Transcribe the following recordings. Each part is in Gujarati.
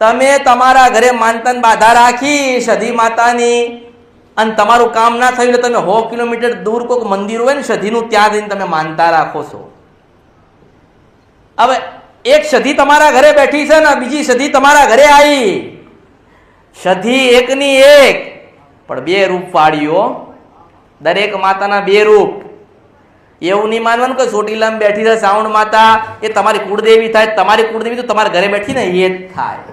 તમે તમારા ઘરે માનતાની બાધા રાખી સધી માતાની અને તમારું કામ ના થયું એટલે તમે 100 કિલોમીટર દૂર કોઈક મંદિર હોય ને સધીનું ત્યાં જઈને તમે માનતા રાખો છો. હવે એક સધી તમારા ઘરે બેઠી છે ને બીજી સધી તમારા ઘરે આવી. સધી એકની એક પણ બે રૂપ વાળીઓ. દરેક માતાના બે રૂપ. એવું નહીં માનવાનું કે ચોટીલામાં બેઠી છે શ્રાવણ માતા એ તમારી કુળદેવી થાય. તમારી કુળદેવી તો તમારા ઘરે બેઠી ને એ જ થાય.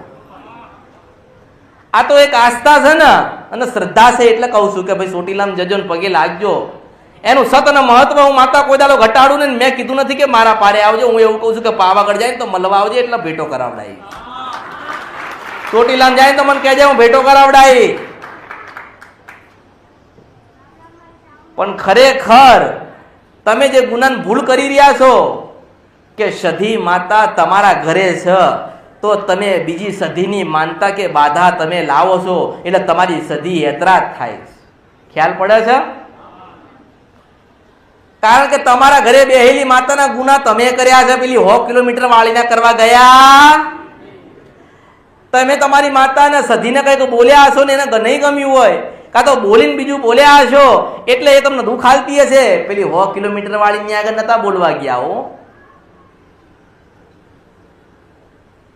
આ તો એક આસ્થા છે ને અને શ્રદ્ધા છે એટલે કહું છું કે ભાઈ ચોટીલામાં જજો ને પગે લાગજો. એનું સત અને મહત્વ હું માતા કોઈ દાડો ઘટાડું ને મેં કીધું નથી કે મારા પારે આવજો. હું એવું કહું છું કે પાવાગઢ જાય તો મળવા આવજે એટલે ભેટો કરાવડાવી. ચોટીલામાં જાય તો મને કહેજે હું ભેટો કરાવડાવી. પણ ખરેખર તમે જે ગુનાની ભૂલ કરી રહ્યા છો કે સધી માતા તમારા ઘરે છે તો તમે બીજી સધીની માનતા કે બાધા તમે લાવો છો એટલે તમારી સધી એતરાજ થાય. ખ્યાલ પડે છે? કારણ કે તમારા ઘરે બેહેલી માતાના ગુના તમે કર્યા છે. પેલી 100 કિલોમીટર વાળીને કરવા ગયા. તમે તમારી માતાને સધીને કંઈક બોલ્યા હશો ને એને નહીં ગમ્યું હોય કાં તો બોલીને બીજું બોલ્યા હશો એટલે એ તમને દુઃખ હાલતી હશે. પેલી 100 કિલોમીટર વાળીની આગળ નતા બોલવા ગયા હો.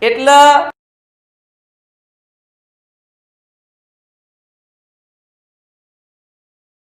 એટલે